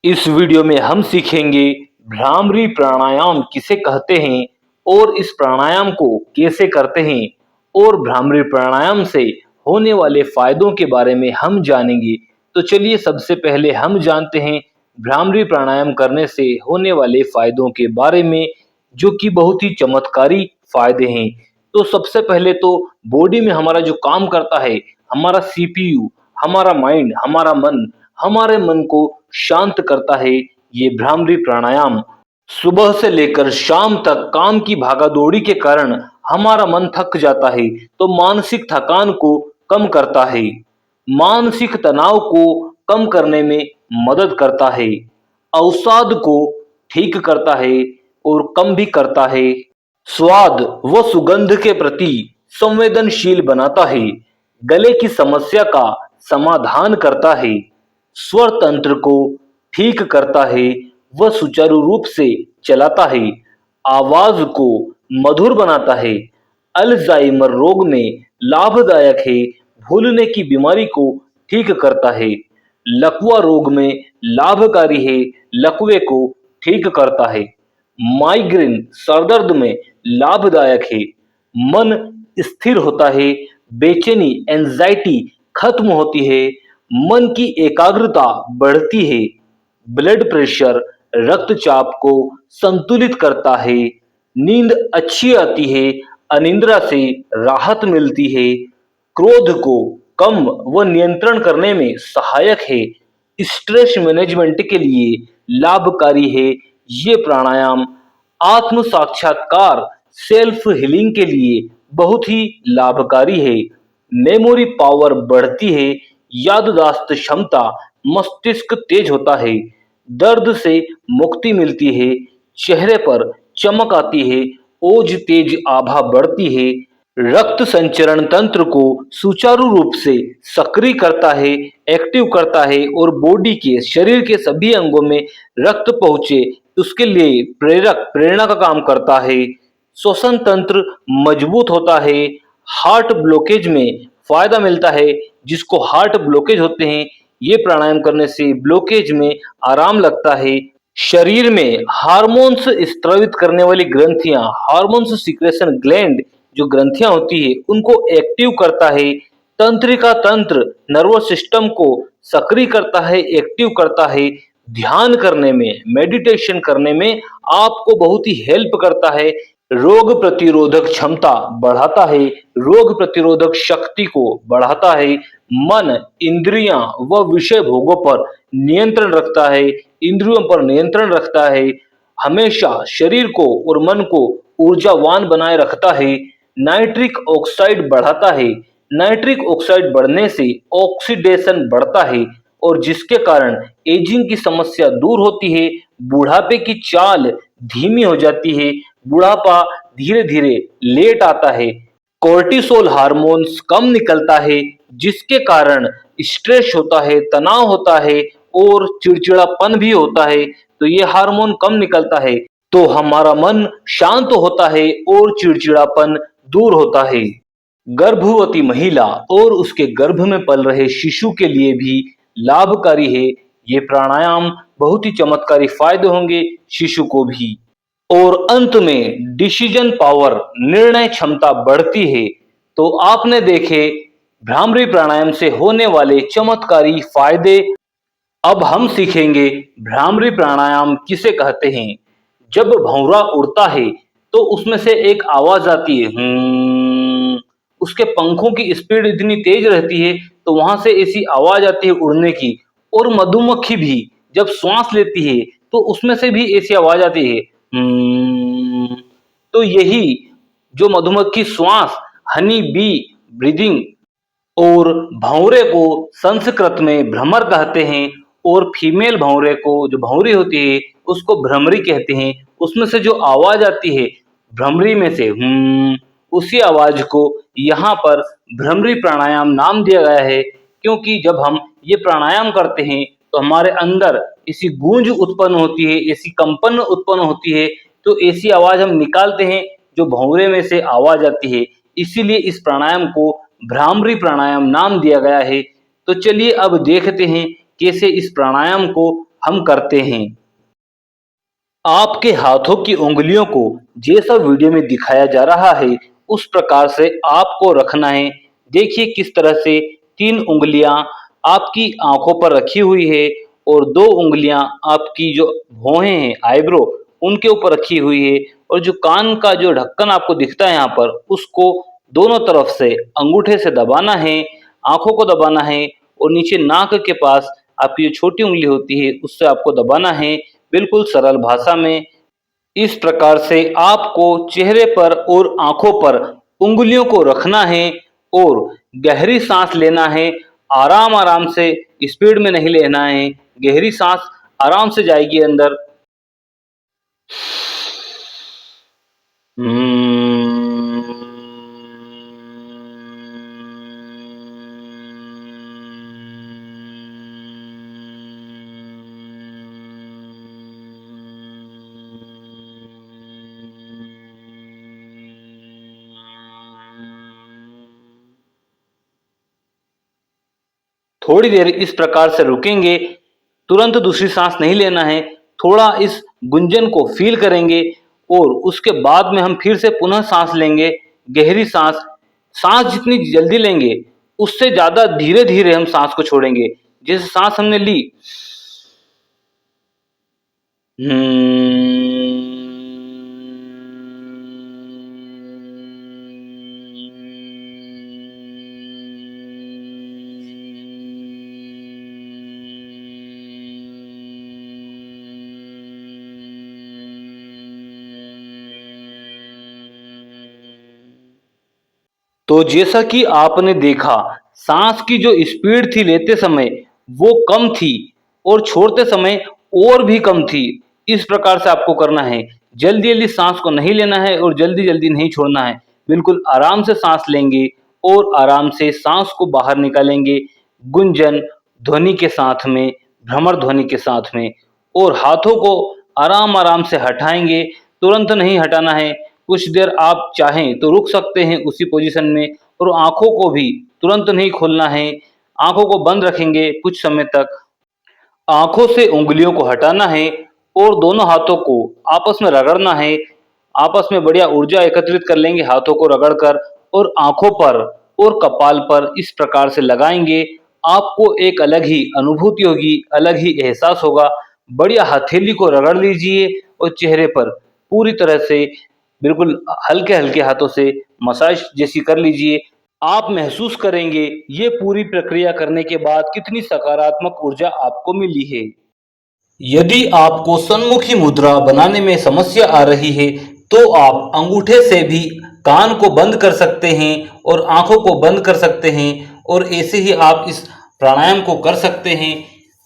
इस वीडियो में हम सीखेंगे भ्रामरी प्राणायाम किसे कहते हैं और इस प्राणायाम को कैसे करते हैं और भ्रामरी प्राणायाम से होने वाले फायदों के बारे में हम जानेंगे। तो चलिए सबसे पहले हम जानते हैं भ्रामरी प्राणायाम करने से होने वाले फायदों के बारे में, जो कि बहुत ही चमत्कारी फायदे हैं। तो सबसे पहले तो बॉडी में हमारा जो काम करता है, हमारा सीपीयू, हमारा माइंड, हमारा मन, हमारे मन को शांत करता है ये भ्रामरी प्राणायाम। सुबह से लेकर शाम तक काम की भागादौड़ी के कारण हमारा मन थक जाता है, तो मानसिक थकान को कम करता है, मानसिक तनाव को कम करने में मदद करता है, अवसाद को ठीक करता है और कम भी करता है, स्वाद व सुगंध के प्रति संवेदनशील बनाता है, गले की समस्या का समाधान करता है, स्वर तंत्र को ठीक करता है व सुचारू रूप से चलाता है, आवाज को मधुर बनाता है, अल्जाइमर रोग में लाभदायक है, भूलने की बीमारी को ठीक करता है, लकवा रोग में लाभकारी है, लकवे को ठीक करता है, माइग्रेन सरदर्द में लाभदायक है, मन स्थिर होता है, बेचैनी एंजाइटी खत्म होती है, मन की एकाग्रता बढ़ती है, ब्लड प्रेशर रक्तचाप को संतुलित करता है, नींद अच्छी आती है, अनिद्रा से राहत मिलती है, क्रोध को कम व नियंत्रण करने में सहायक है, स्ट्रेस मैनेजमेंट के लिए लाभकारी है ये प्राणायाम, आत्म साक्षात्कार सेल्फ हीलिंग के लिए बहुत ही लाभकारी है, मेमोरी पावर बढ़ती है, याददाश्त क्षमता, मस्तिष्क तेज होता है, दर्द से मुक्ति मिलती है, चेहरे पर चमक आती है, ओज तेज आभा बढ़ती है, रक्त संचरण तंत्र को सुचारू रूप से सक्रिय करता है, एक्टिव करता है और बॉडी के शरीर के सभी अंगों में रक्त पहुंचे उसके लिए प्रेरणा का काम करता है, श्वसन तंत्र मजबूत होता है, हार्ट ब्लॉकेज में फायदा मिलता है, जिसको हार्ट ब्लॉकेज होते हैं ये प्राणायाम करने से ब्लॉकेज में आराम लगता है, शरीर में हार्मोन्स स्रावित करने वाली ग्रंथियां, हार्मोन्स सीक्रेशन ग्लैंड जो ग्रंथियां होती है उनको एक्टिव करता है, तंत्रिका तंत्र नर्वस सिस्टम को सक्रिय करता है, एक्टिव करता है, ध्यान करने में, मेडिटेशन करने में आपको बहुत ही हेल्प करता है, रोग प्रतिरोधक क्षमता बढ़ाता है, रोग प्रतिरोधक शक्ति को बढ़ाता है, मन, इंद्रियां व विषय भोगों पर नियंत्रण रखता है, इंद्रियों पर नियंत्रण रखता है, हमेशा शरीर को और मन को ऊर्जावान बनाए रखता है, नाइट्रिक ऑक्साइड बढ़ाता है, नाइट्रिक ऑक्साइड बढ़ने से ऑक्सीडेशन बढ़ता है और जिसके कारण एजिंग की समस्या दूर होती है, बुढ़ापे की चाल धीमी हो जाती है, बुढ़ापा धीरे धीरे लेट आता है, कोर्टिसोल हार्मोन्स कम निकलता है, जिसके कारण स्ट्रेस होता है, तनाव होता है और चिड़चिड़ापन भी होता है, तो ये हार्मोन कम निकलता है तो हमारा मन शांत होता है और चिड़चिड़ापन दूर होता है। गर्भवती महिला और उसके गर्भ में पल रहे शिशु के लिए भी लाभकारी है ये प्राणायाम, बहुत ही चमत्कारी फायदे होंगे शिशु को भी। और अंत में डिसीजन पावर, निर्णय क्षमता बढ़ती है। तो आपने देखे भ्रामरी प्राणायाम से होने वाले चमत्कारी फायदे। अब हम सीखेंगे भ्रामरी प्राणायाम किसे कहते हैं। जब भंवरा उड़ता है तो उसमें से एक आवाज आती है, उसके पंखों की स्पीड इतनी तेज रहती है तो वहां से ऐसी आवाज आती है उड़ने की। और मधुमक्खी भी जब श्वास लेती है तो उसमें से भी ऐसी आवाज आती है, तो यही जो मधुमक्खी श्वास, हनी बी ब्रीदिंग, और भंवरे को संस्कृत में भ्रमर कहते हैं और फीमेल भंवरे को, जो भंवरी होती है उसको भ्रमरी कहते हैं। उसमें से जो आवाज आती है भ्रमरी में से, उसी आवाज को यहाँ पर भ्रमरी प्राणायाम नाम दिया गया है, क्योंकि जब हम ये प्राणायाम करते हैं तो हमारे अंदर ऐसी गूंज उत्पन्न होती है, ऐसी कंपन उत्पन्न होती है, तो ऐसी आवाज हम निकालते हैं जो भंवरे में से आवाज आती है, इसीलिए इस प्राणायाम को भ्रामरी प्राणायाम नाम दिया गया है। तो चलिए अब देखते हैं कैसे इस प्राणायाम को हम करते हैं। आपके हाथों की उंगलियों को जैसा वीडियो में दिखाया जा रहा है उस प्रकार से आपको रखना है। देखिए किस तरह से 3 उंगलियां आपकी आंखों पर रखी हुई है और 2 उंगलियां आपकी जो भौहें हैं आईब्रो उनके ऊपर रखी हुई है और जो कान का जो ढक्कन आपको दिखता है यहाँ पर उसको दोनों तरफ से अंगूठे से दबाना है, आंखों को दबाना है और नीचे नाक के पास आपकी जो छोटी उंगली होती है उससे आपको दबाना है। बिल्कुल सरल भाषा में इस प्रकार से आपको चेहरे पर और आंखों पर उंगलियों को रखना है और गहरी सांस लेना है। आराम आराम से, स्पीड में नहीं लेना है। गहरी सांस आराम से जाएगी अंदर। थोड़ी देर इस प्रकार से रुकेंगे, तुरंत दूसरी सांस नहीं लेना है। थोड़ा इस गुंजन को फील करेंगे और उसके बाद में हम फिर से पुनः सांस लेंगे, गहरी सांस। सांस जितनी जल्दी लेंगे उससे ज़्यादा धीरे-धीरे हम सांस को छोड़ेंगे। जैसे सांस हमने ली, तो जैसा कि आपने देखा सांस की जो स्पीड थी लेते समय वो कम थी और छोड़ते समय और भी कम थी। इस प्रकार से आपको करना है। जल्दी जल्दी सांस को नहीं लेना है और जल्दी जल्दी नहीं छोड़ना है। बिल्कुल आराम से सांस लेंगे और आराम से सांस को बाहर निकालेंगे, गुंजन ध्वनि के साथ में, भ्रमर ध्वनि के साथ में। और हाथों को आराम आराम से हटाएंगे, तुरंत नहीं हटाना है। कुछ देर आप चाहें तो रुक सकते हैं उसी पोजीशन में और आँखों को भी तुरंत नहीं खोलना है। आँखों को बंद रखेंगे कुछ समय तक। आँखों से उँगलियों को हटाना है और दोनों हाथों को आपस में रगड़ना है। आपस में बढ़िया ऊर्जा एकत्रित कर लेंगे हाथों को रगड़कर और आँखों पर और कपाल पर इस प्रकार से लगाएँगे। आपको एक अलग ही अनुभूति होगी, अलग ही एहसास होगा। बढ़िया हथेली को रगड़ लीजिए और चेहरे पर पूरी तरह से बिल्कुल हल्के-हल्के हाथों से मसाज जैसी कर लीजिए। आप महसूस करेंगे ये पूरी प्रक्रिया करने के बाद कितनी सकारात्मक ऊर्जा आपको मिली है। यदि आपको सन्मुखी मुद्रा बनाने में समस्या आ रही है तो आप अंगूठे से भी कान को बंद कर सकते हैं और आंखों को बंद कर सकते हैं और ऐसे ही आप इस प्राणायाम को कर सकते हैं।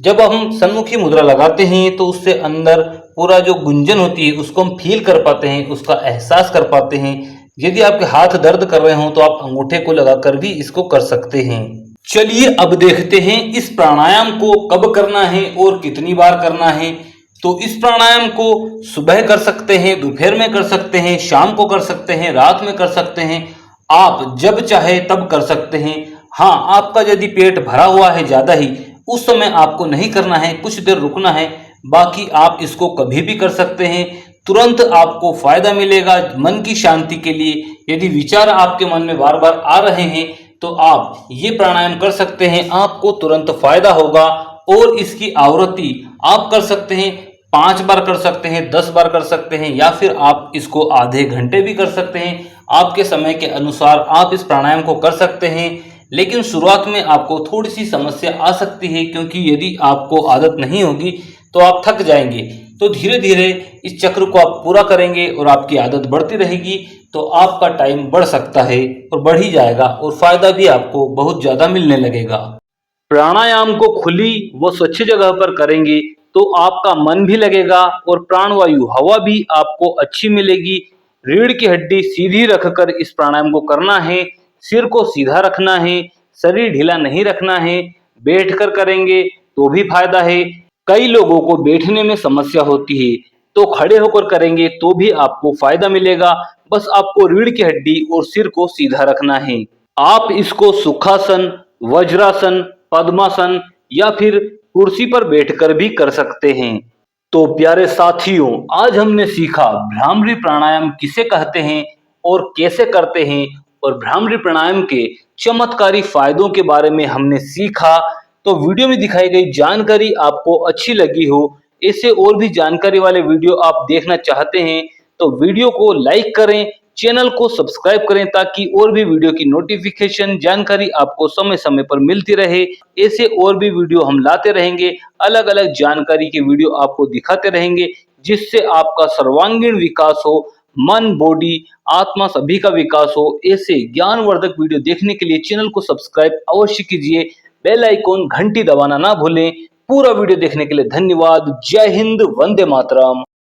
जब हम सन्मुखी मुद्रा लगाते हैं तो उससे अंदर पूरा जो गुंजन होती है उसको हम फील कर पाते हैं, उसका एहसास कर पाते हैं। यदि आपके हाथ दर्द कर रहे हों तो आप अंगूठे को लगाकर भी इसको कर सकते हैं। चलिए अब देखते हैं इस प्राणायाम को कब करना है और कितनी बार करना है। तो इस प्राणायाम को सुबह कर सकते हैं, दोपहर में कर सकते हैं, शाम को कर सकते हैं, रात में कर सकते हैं। आप जब चाहे तब कर सकते हैं। हाँ, आपका यदि पेट भरा हुआ है ज़्यादा ही, उस समय आपको नहीं करना है, कुछ देर रुकना है। बाकी आप इसको कभी भी कर सकते हैं। तुरंत आपको फायदा मिलेगा मन की शांति के लिए। यदि विचार आपके मन में बार बार आ रहे हैं तो आप ये प्राणायाम कर सकते हैं, आपको तुरंत फायदा होगा। और इसकी आवृत्ति आप कर सकते हैं, 5 बार कर सकते हैं, 10 बार कर सकते हैं या फिर आप इसको आधे घंटे भी कर सकते हैं। आपके समय के अनुसार आप इस प्राणायाम को कर सकते हैं। लेकिन शुरुआत में आपको थोड़ी सी समस्या आ सकती है क्योंकि यदि आपको आदत नहीं होगी तो आप थक जाएंगे। तो धीरे धीरे इस चक्र को आप पूरा करेंगे और आपकी आदत बढ़ती रहेगी तो आपका टाइम बढ़ सकता है और बढ़ ही जाएगा और फायदा भी आपको बहुत ज़्यादा मिलने लगेगा। प्राणायाम को खुली व स्वच्छ जगह पर करेंगे तो आपका मन भी लगेगा और प्राणवायु हवा भी आपको अच्छी मिलेगी। रीढ़ की हड्डी सीधी रखकर इस प्राणायाम को करना है। सिर को सीधा रखना है, शरीर ढीला नहीं रखना है। बैठकर करेंगे तो भी फायदा है। कई लोगों को बैठने में समस्या होती है तो खड़े होकर करेंगे तो भी आपको फायदा मिलेगा। बस आपको रीढ़ की हड्डी और सिर को सीधा रखना है। आप इसको सुखासन, वज्रासन, पद्मासन या फिर कुर्सी पर बैठकर भी कर सकते हैं। तो प्यारे साथियों, आज हमने सीखा भ्रामरी प्राणायाम किसे कहते हैं और कैसे करते हैं, और भ्रामरी प्राणायाम के चमत्कारी फायदों के बारे में हमने सीखा। तो वीडियो में दिखाई गई जानकारी आपको अच्छी लगी हो, ऐसे और भी जानकारी वाले वीडियो आप देखना चाहते हैं, तो वीडियो को लाइक करें, चैनल को सब्सक्राइब करें, ताकि और भी वीडियो की नोटिफिकेशन जानकारी आपको समय समय पर मिलती रहे। ऐसे और भी वीडियो हम लाते रहेंगे, अलग अलग जानकारी के वीडियो आपको दिखाते रहेंगे, जिससे आपका सर्वांगीण विकास हो, मन, बॉडी, आत्मा सभी का विकास हो। ऐसे ज्ञानवर्धक वीडियो देखने के लिए चैनल को सब्सक्राइब अवश्य कीजिए, बेल आइकॉन घंटी दबाना ना भूलें। पूरा वीडियो देखने के लिए धन्यवाद। जय हिंद, वंदे मातरम।